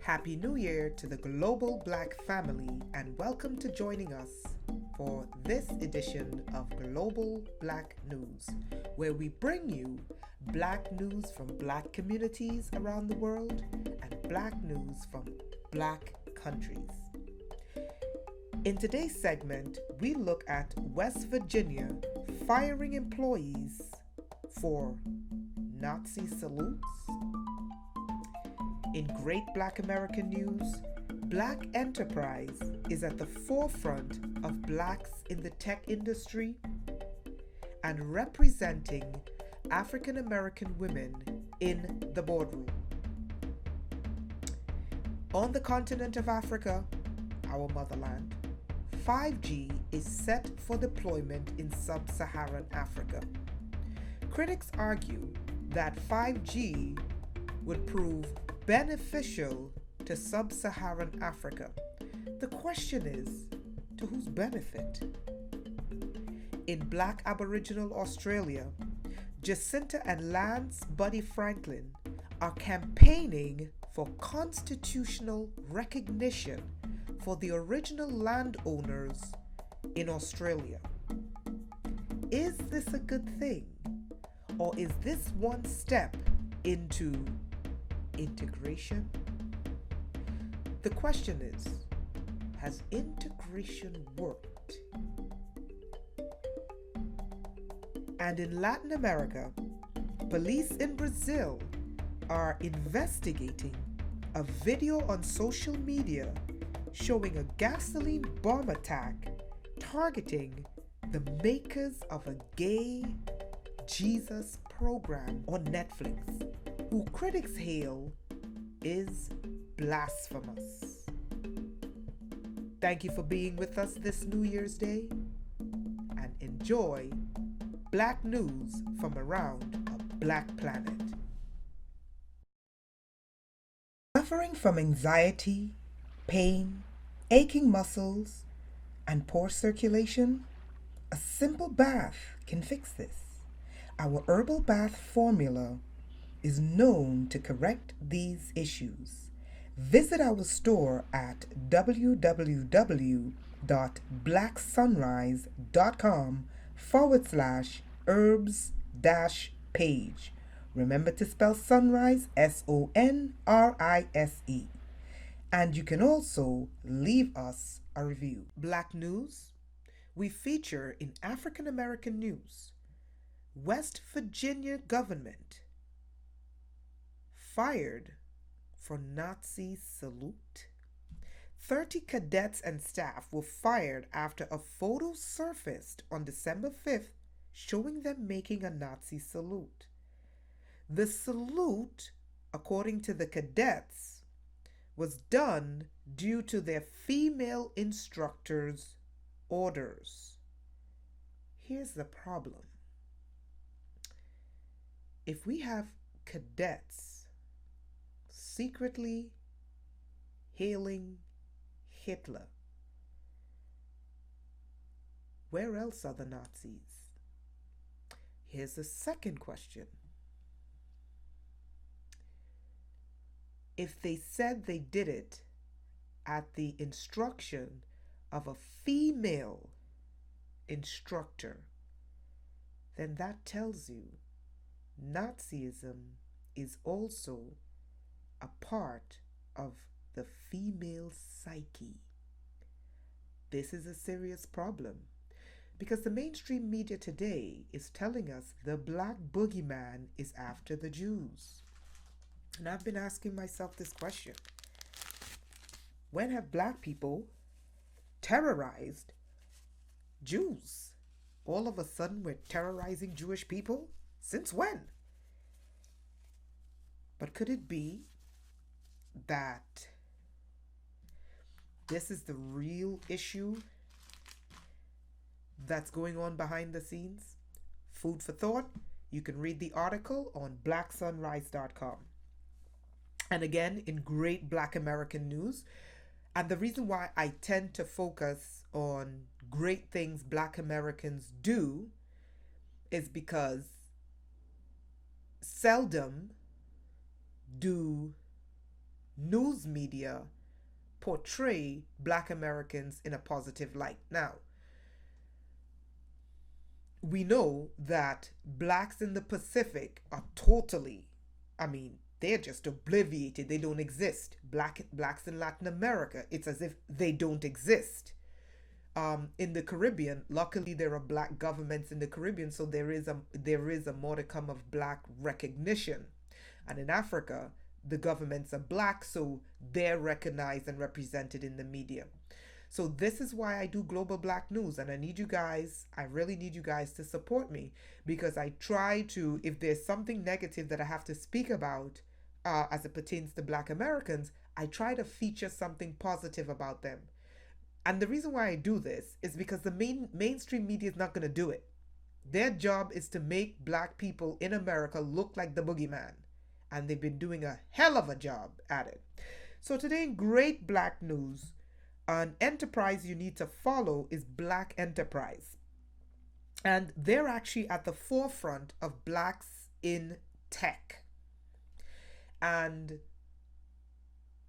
Happy New Year to the global Black family, and welcome to joining us for this edition of Global Black News, where we bring you Black news from Black communities around the world and Black news from Black countries. In today's segment, we look at West Virginia firing employees for Nazi salutes. In Great Black American News, Black enterprise is at the forefront of Blacks in the tech industry and representing African American women in the boardroom. On the continent of Africa, our motherland, 5G is set for deployment in sub-Saharan Africa. Critics argue that 5G would prove beneficial to sub-Saharan Africa. The question is, to whose benefit? In Black Aboriginal Australia, Jacinta and Lance Buddy Franklin are campaigning for constitutional recognition for the original landowners in Australia. Is this a good thing? Or is this one step into integration? The question is, has integration worked? And in Latin America, police in Brazil are investigating a video on social media showing a gasoline bomb attack targeting the makers of a gay Jesus program on Netflix, who critics hail is blasphemous. Thank you for being with us this New Year's Day, and enjoy Black news from around a Black planet. Suffering from anxiety, pain, aching muscles, and poor circulation? A simple bath can fix this. Our herbal bath formula is known to correct these issues. Visit our store at www.blacksunrise.com/herbs-page. Remember to spell sunrise SONRISE. And you can also leave us a review. Black news we feature in African American news. West Virginia government fired for Nazi salute. 30 cadets and staff were fired after a photo surfaced on December 5th showing them making a Nazi salute. The salute, according to the cadets, was done due to their female instructors' orders. Here's the problem. If we have cadets secretly hailing Hitler, where else are the Nazis? Here's the second question. If they said they did it at the instruction of a female instructor, then that tells you Nazism is also a part of the female psyche. This is a serious problem because the mainstream media today is telling us the black boogeyman is after the Jews. And I've been asking myself this question. When have black people terrorized Jews? All of a sudden we're terrorizing Jewish people? Since when? But could it be that this is the real issue that's going on behind the scenes? Food for thought. You can read the article on blacksunrise.com. And again, in Great Black American News, and the reason why I tend to focus on great things Black Americans do is because seldom do news media portray Black Americans in a positive light. Now, we know that blacks in the Pacific are totally, I mean, they're just obliviated. They don't exist. Blacks in Latin America, it's as if they don't exist. In the Caribbean, luckily there are black governments in the Caribbean, so there is a modicum of black recognition. And in Africa, the governments are black, so they're recognized and represented in the media. So this is why I do Global Black News, and I really need you guys to support me, because I try to, if there's something negative that I have to speak about as it pertains to Black Americans, I try to feature something positive about them. And the reason why I do this is because the mainstream media is not going to do it. Their job is to make Black people in America look like the boogeyman, and they've been doing a hell of a job at it. So today in Great Black News, an enterprise you need to follow is Black Enterprise. And they're actually at the forefront of blacks in tech and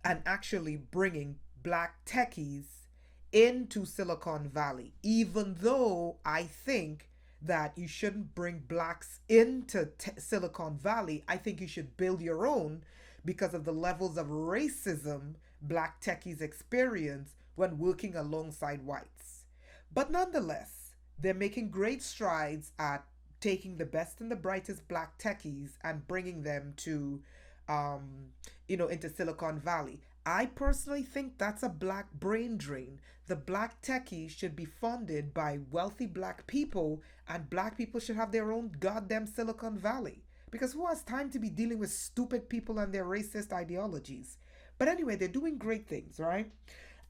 actually bringing black techies into Silicon Valley, even though I think that you shouldn't bring blacks into Silicon Valley. I think you should build your own because of the levels of racism black techies experience when working alongside whites. But nonetheless, they're making great strides at taking the best and the brightest black techies and bringing them to, into Silicon Valley. I personally think that's a black brain drain. The black techies should be funded by wealthy black people, and black people should have their own goddamn Silicon Valley. Because who has time to be dealing with stupid people and their racist ideologies? But anyway, they're doing great things, right?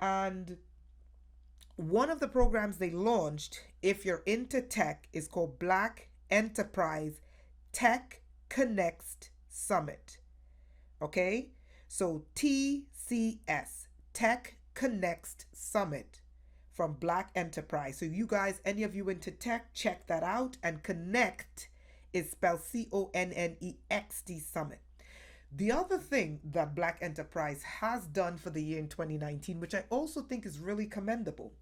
And one of the programs they launched, if you're into tech, is called Black Enterprise Tech Connects Summit. Okay? So TCS, Tech Connects Summit from Black Enterprise. So you guys, any of you into tech, check that out. And Connect is spelled CONNEXT Summit. The other thing that Black Enterprise has done for the year in 2019, which I also think is really commendable,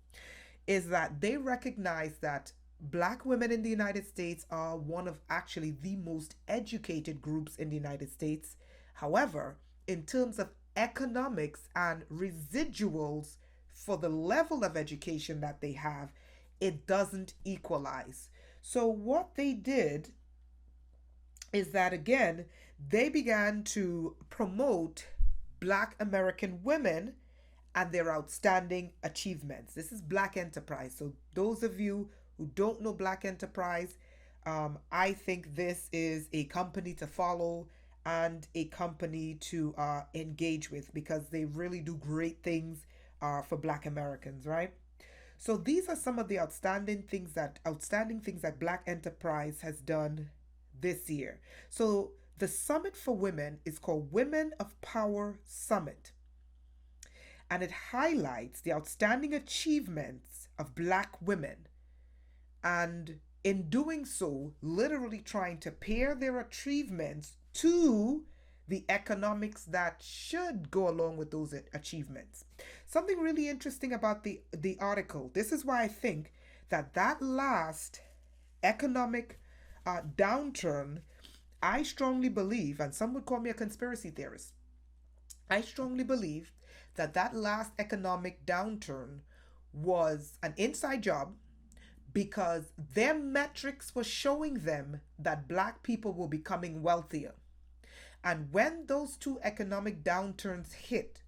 is that they recognize that Black women in the United States are one of actually the most educated groups in the United States. However, in terms of economics and residuals for the level of education that they have, it doesn't equalize. So what they did is that, again, they began to promote Black American women and their outstanding achievements. This is Black Enterprise. So those of you who don't know Black Enterprise, I think this is a company to follow and a company to engage with, because they really do great things for Black Americans, right? So these are some of the outstanding things that Black Enterprise has done this year. So the summit for women is called Women of Power Summit, and it highlights the outstanding achievements of Black women, and in doing so, literally trying to pair their achievements to the economics that should go along with those achievements. Something really interesting about the article. This is why I think that last economic downturn, I strongly believe, and some would call me a conspiracy theorist, I strongly believe that last economic downturn was an inside job, because their metrics were showing them that Black people were becoming wealthier. And when those two economic downturns hit,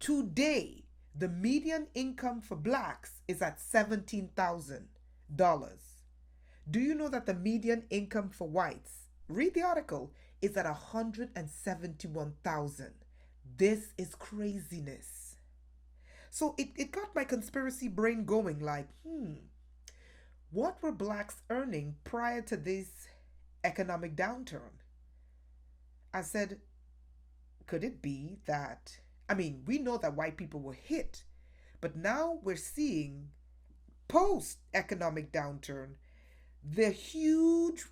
today the median income for Blacks is at $17,000. Do you know that the median income for whites, read the article, is at $171,000? This is craziness. So it got my conspiracy brain going, like, what were Blacks earning prior to this economic downturn? I said, could it be that, we know that white people were hit, but now we're seeing post-economic downturn, the huge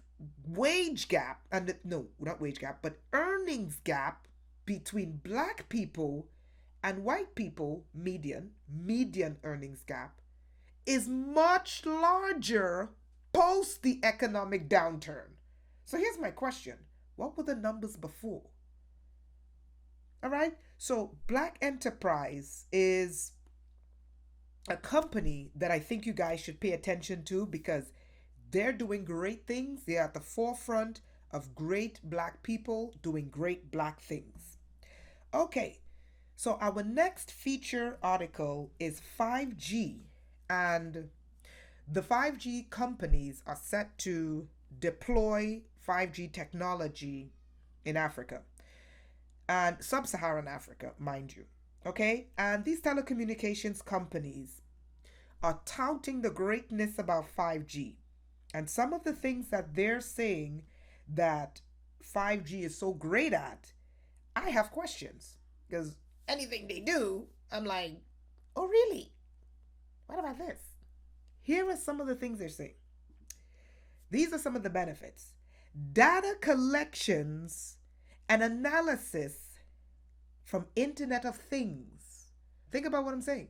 wage gap, and no, not wage gap, but earnings gap between black people and white people, median earnings gap, is much larger post the economic downturn. So here's my question. What were the numbers before? All right. So Black Enterprise is a company that I think you guys should pay attention to because they're doing great things. They're at the forefront of great black people doing great black things. Okay. So our next feature article is 5G, and the 5G companies are set to deploy 5G technology in Africa and sub-Saharan Africa, mind you. Okay? And these telecommunications companies are touting the greatness about 5G. And some of the things that they're saying that 5G is so great at, I have questions. Because anything they do, I'm like, oh, really? What about this? Here are some of the things they're saying. These are some of the benefits. Data collections and analysis from Internet of Things. Think about what I'm saying.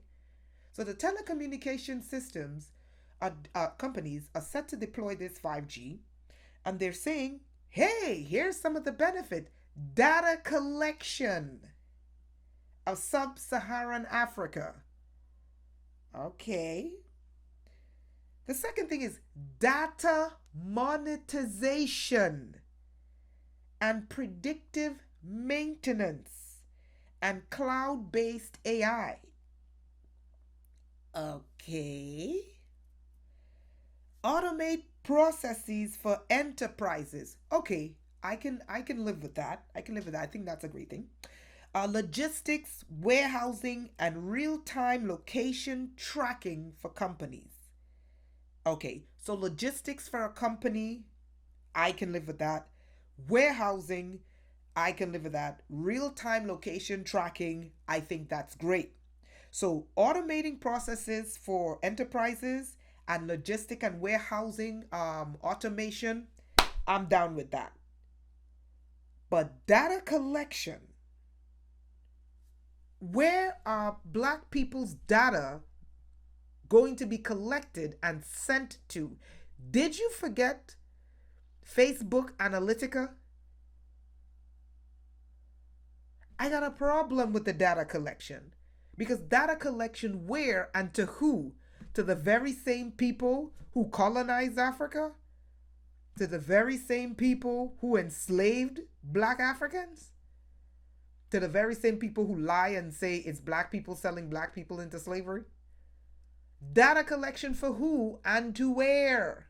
So the telecommunication systems companies are set to deploy this 5G, and they're saying, hey, here's some of the benefit. Data collection of sub-Saharan Africa. Okay. The second thing is data monetization and predictive maintenance and cloud-based AI. Okay. Automate processes for enterprises. Okay, I can live with that. I think that's a great thing. Logistics, warehousing, and real-time location tracking for companies. Okay, so logistics for a company, I can live with that. Warehousing, I can live with that. Real-time location tracking, I think that's great. So automating processes for enterprises and logistic and warehousing automation, I'm down with that. But data collection, where are black people's data going to be collected and sent to? Did you forget Facebook Analytica? I got a problem with the data collection. Because data collection where and to who? To the very same people who colonized Africa? To the very same people who enslaved black Africans? To the very same people who lie and say it's black people selling black people into slavery? Data collection for who and to where?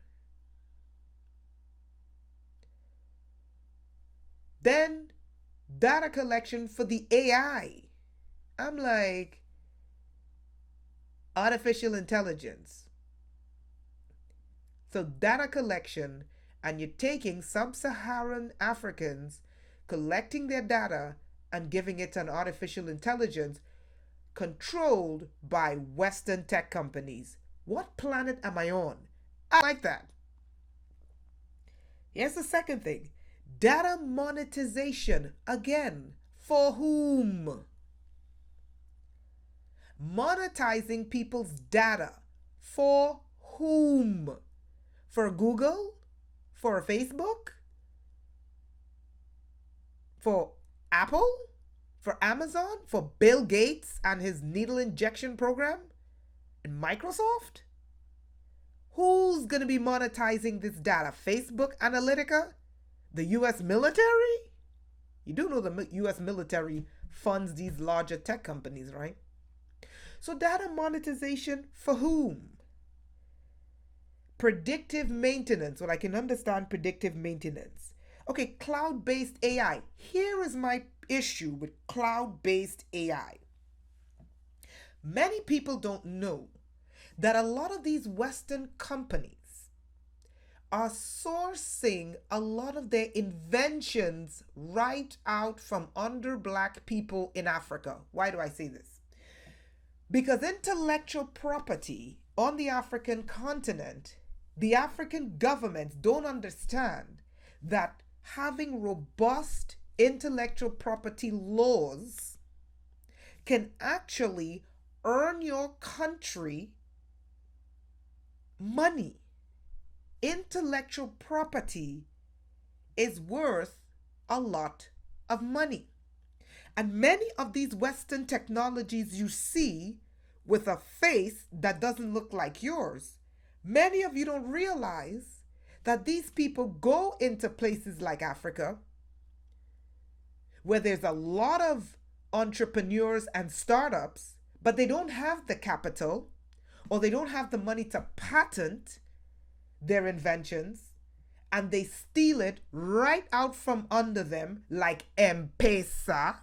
Then data collection for the AI. I'm like, artificial intelligence. So data collection, and you're taking sub-Saharan Africans, collecting their data and giving it to an artificial intelligence controlled by Western tech companies. What planet am I on? I like that. Here's the second thing. Data monetization. Again, for whom? Monetizing people's data. For whom? For Google? For Facebook? For Apple? For Amazon? For Bill Gates and his needle injection program? And Microsoft? Who's going to be monetizing this data? Facebook Analytica? The US military? You do know the US military funds these larger tech companies, right? So data monetization for whom? Predictive maintenance. Well, I can understand predictive maintenance. Okay, cloud-based AI. Here is my issue with cloud-based AI. Many people don't know that a lot of these Western companies are sourcing a lot of their inventions right out from under black people in Africa. Why do I say this? Because intellectual property on the African continent, the African governments don't understand that having robust intellectual property laws can actually earn your country money. Intellectual property is worth a lot of money. And many of these Western technologies you see with a face that doesn't look like yours, many of you don't realize that these people go into places like Africa where there's a lot of entrepreneurs and startups, but they don't have the capital or they don't have the money to patent their inventions, and they steal it right out from under them, like M-Pesa,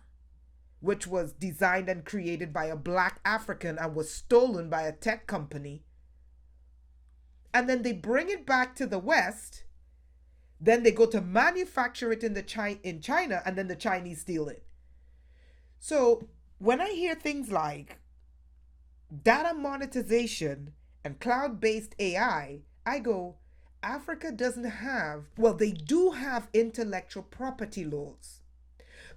which was designed and created by a black African and was stolen by a tech company. And then they bring it back to the West. Then they go to manufacture it in China, and then the Chinese steal it. So when I hear things like data monetization and cloud-based AI, I go, Africa doesn't have, well, they do have intellectual property laws,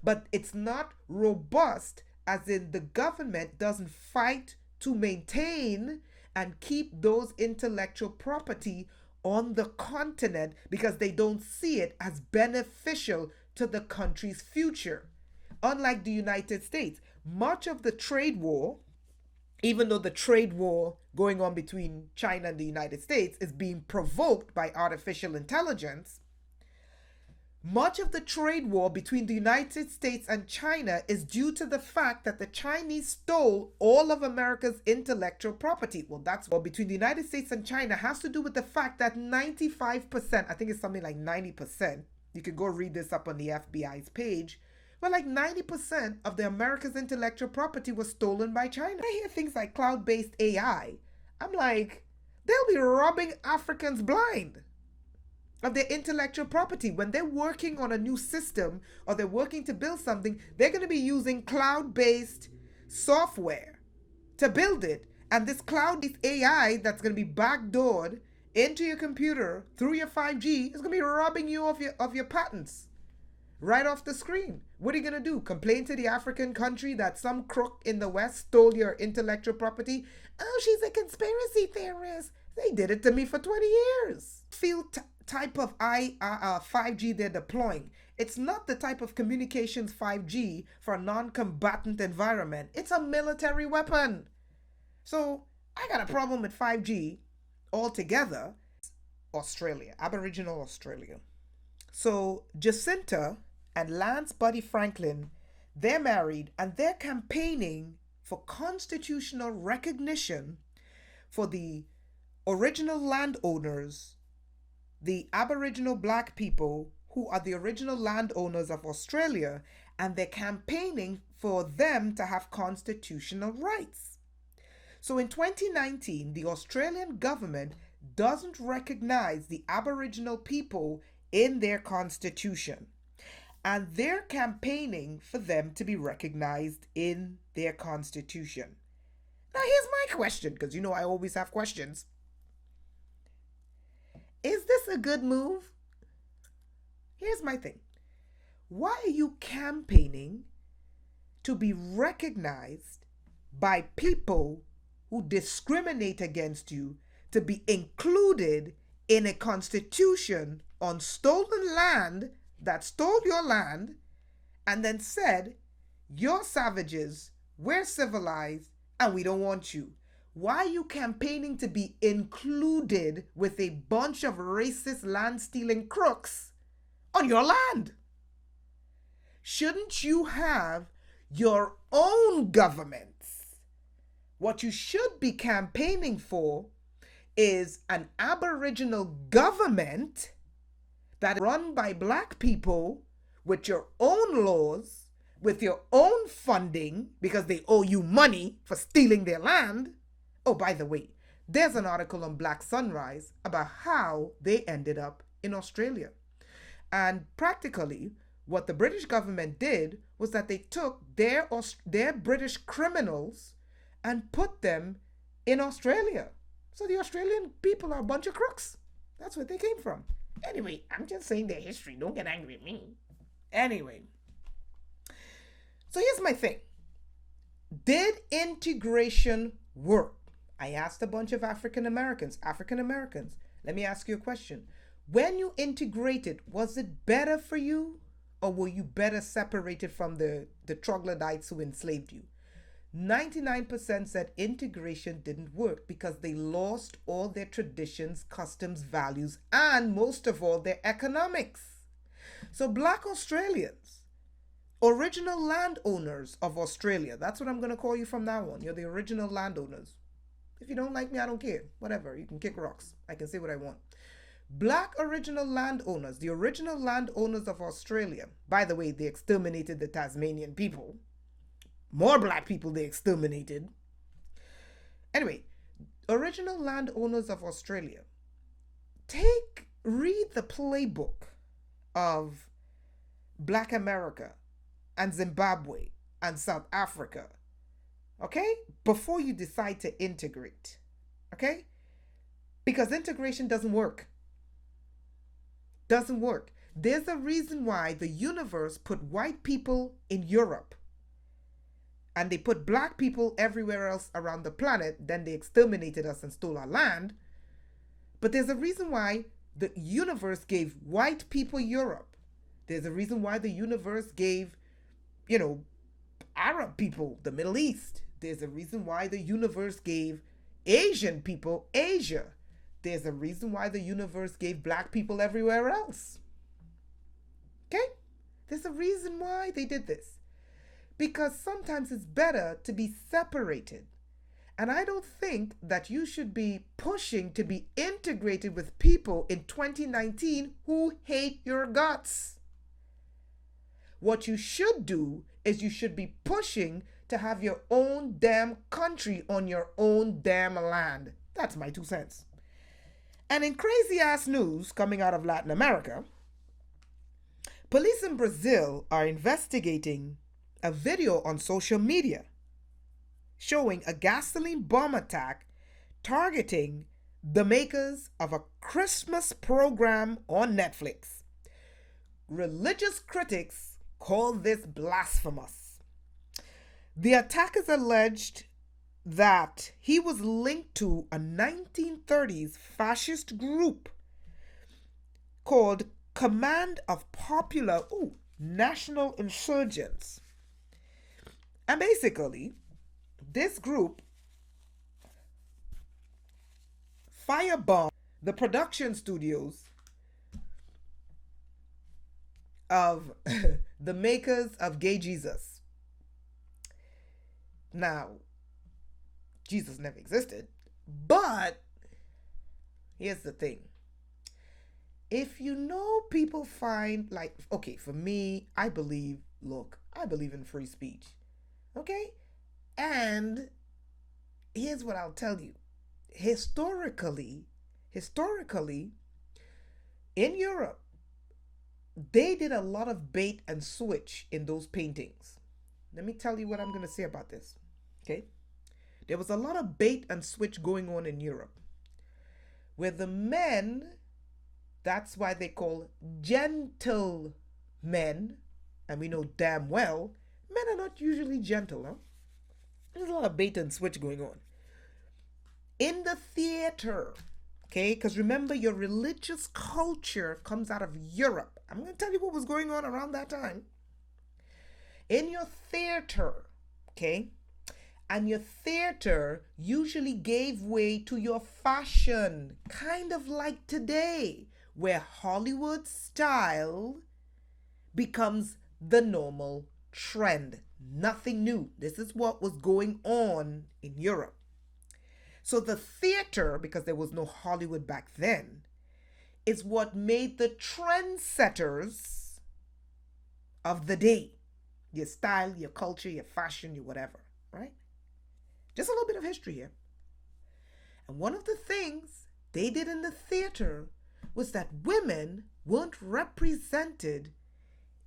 but it's not robust, as in the government doesn't fight to maintain and keep those intellectual property on the continent because they don't see it as beneficial to the country's future. Unlike the United States, much of the trade war, even though the trade war going on between China and the United States is being provoked by artificial intelligence, much of the trade war between the United States and China is due to the fact that the Chinese stole all of America's intellectual property. Well, that's what between the United States and China has to do with the fact that 95%, I think it's something like 90%, you can go read this up on the FBI's page, well, like 90% of the America's intellectual property was stolen by China. I hear things like cloud-based AI. I'm like, they'll be robbing Africans blind of their intellectual property. When they're working on a new system or they're working to build something, they're going to be using cloud-based software to build it. And this cloud-based AI that's going to be backdoored into your computer through your 5G is going to be robbing you of your patents right off the screen. What are you going to do? Complain to the African country that some crook in the West stole your intellectual property? Oh, she's a conspiracy theorist. They did it to me for 20 years. Type of 5G they're deploying. It's not the type of communications 5G for a non-combatant environment. It's a military weapon. So I got a problem with 5G altogether. Australia, Aboriginal Australia. So Jacinta and Lance Buddy Franklin, they're married and they're campaigning for constitutional recognition for the original landowners, the Aboriginal black people who are the original landowners of Australia, and they're campaigning for them to have constitutional rights. So in 2019, the Australian government doesn't recognize the Aboriginal people in their constitution, and they're campaigning for them to be recognized in their constitution. Now here's my question, because you know I always have questions. Is this a good move? Here's my thing. Why are you campaigning to be recognized by people who discriminate against you, to be included in a constitution on stolen land that stole your land and then said, you're savages, we're civilized, and we don't want you? Why are you campaigning to be included with a bunch of racist land-stealing crooks on your land? Shouldn't you have your own governments? What you should be campaigning for is an Aboriginal government that is run by black people with your own laws, with your own funding, because they owe you money for stealing their land. Oh, by the way, there's an article on Black Sunrise about how they ended up in Australia. And practically, what the British government did was that they took their British criminals and put them in Australia. So the Australian people are a bunch of crooks. That's where they came from. Anyway, I'm just saying their history. Don't get angry at me. Anyway, So here's my thing. Did integration work? I asked a bunch of African Americans. Let me ask you a question. When you integrated, was it better for you, or were you better separated from the troglodytes who enslaved you? 99% said integration didn't work because they lost all their traditions, customs, values, and most of all, their economics. So, Black Australians, original landowners of Australia, that's what I'm going to call you from now on. You're the original landowners. If you don't like me, I don't care. Whatever. You can kick rocks. I can say what I want. Black original landowners, the original landowners of Australia. By the way, they exterminated the Tasmanian people. More black people they exterminated. Anyway, original landowners of Australia. Read the playbook of Black America and Zimbabwe and South Africa. Okay? Before you decide to integrate. Okay? Because integration doesn't work. Doesn't work. There's a reason why the universe put white people in Europe and they put black people everywhere else around the planet. Then they exterminated us and stole our land. But there's a reason why the universe gave white people Europe. There's a reason why the universe gave, Arab people the Middle East. There's a reason why the universe gave Asian people Asia. There's a reason why the universe gave black people everywhere else. Okay? There's a reason why they did this. Because sometimes it's better to be separated. And I don't think that you should be pushing to be integrated with people in 2019 who hate your guts. What you should do is you should be pushing to have your own damn country on your own damn land. That's my 2 cents. And in crazy ass news coming out of Latin America, police in Brazil are investigating a video on social media showing a gasoline bomb attack targeting the makers of a Christmas program on Netflix. Religious critics call this blasphemous. The attackers alleged that he was linked to a 1930s fascist group called Command of Popular National Insurgents. And basically, this group firebombed the production studios of the makers of Gay Jesus. Now, Jesus never existed, but here's the thing. If people find for me, I believe in free speech. Okay? And here's what I'll tell you. Historically, in Europe, they did a lot of bait and switch in those paintings. Let me tell you what I'm going to say about this. Okay? There was a lot of bait and switch going on in Europe, where the men, that's why they call gentlemen, and we know damn well, men are not usually gentle, huh? There's a lot of bait and switch going on. In the theater, okay, because remember, your religious culture comes out of Europe. I'm going to tell you what was going on around that time. In your theater, okay, and your theater usually gave way to your fashion, kind of like today, where Hollywood style becomes the normal trend. Nothing new. This is what was going on in Europe. So the theater, because there was no Hollywood back then, is what made the trendsetters of the day. Your style, your culture, your fashion, your whatever, right? Just a little bit of history here. And one of the things they did in the theater was that women weren't represented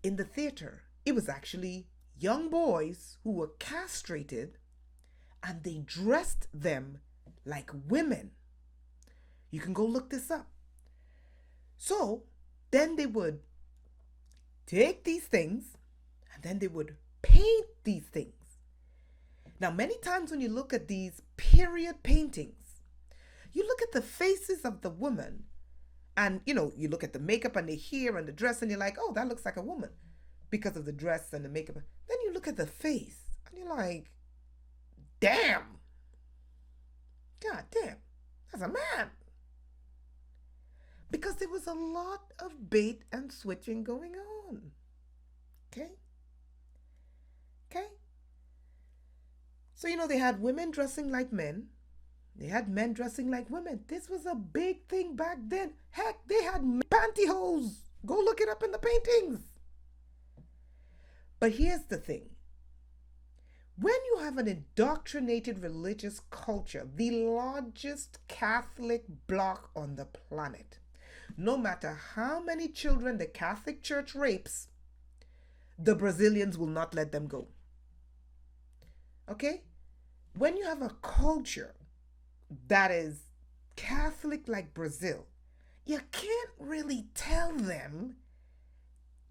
in the theater. It was actually young boys who were castrated, and they dressed them like women. You can go look this up. So then they would take these things and then they would paint these things. Now, many times when you look at these period paintings, you look at the faces of the woman and, you look at the makeup and the hair and the dress and you're like, oh, that looks like a woman because of the dress and the makeup. Then you look at the face and you're like, damn. God damn, that's a man. Because there was a lot of bait and switching going on. Okay? So, they had women dressing like men. They had men dressing like women. This was a big thing back then. Heck, they had pantyhose. Go look it up in the paintings. But here's the thing. When you have an indoctrinated religious culture, the largest Catholic bloc on the planet, no matter how many children the Catholic Church rapes, the Brazilians will not let them go. Okay? When you have a culture that is Catholic like Brazil, you can't really tell them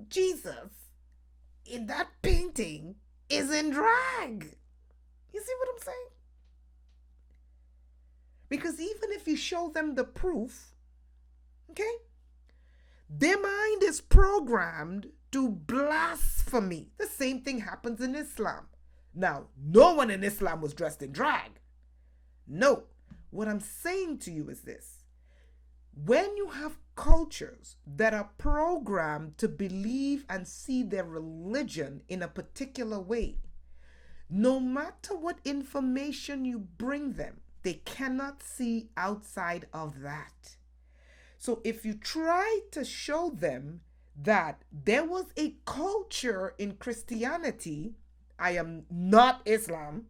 Jesus in that painting is in drag. You see what I'm saying? Because even if you show them the proof, okay, their mind is programmed to blasphemy. The same thing happens in Islam. Now, no one in Islam was dressed in drag. No. What I'm saying to you is this. When you have cultures that are programmed to believe and see their religion in a particular way, no matter what information you bring them, they cannot see outside of that. So if you try to show them that there was a culture in Christianity, I am not Islam,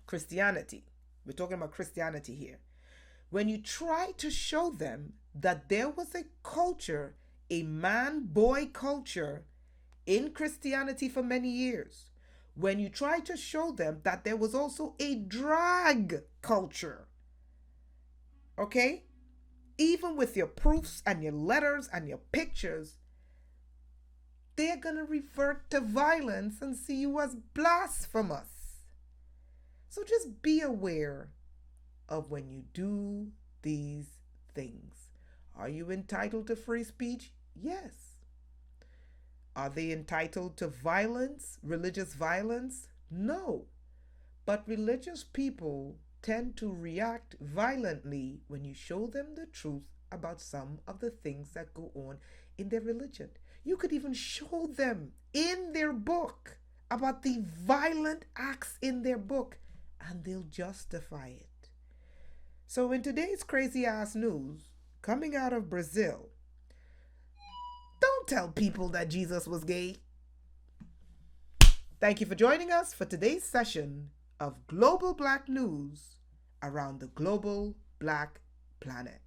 Christianity. We're talking about Christianity here. When you try to show them that there was a culture, a man-boy culture in Christianity for many years, when you try to show them that there was also a drag culture, okay? Even with your proofs and your letters and your pictures, they're going to revert to violence and see you as blasphemous. So just be aware of when you do these things. Are you entitled to free speech? Yes. Are they entitled to violence, religious violence? No. But religious people tend to react violently when you show them the truth about some of the things that go on in their religion. You could even show them in their book about the violent acts in their book, and they'll justify it. So in today's crazy ass news coming out of Brazil, don't tell people that Jesus was gay. Thank you for joining us for today's session of Global Black News around the global black planet.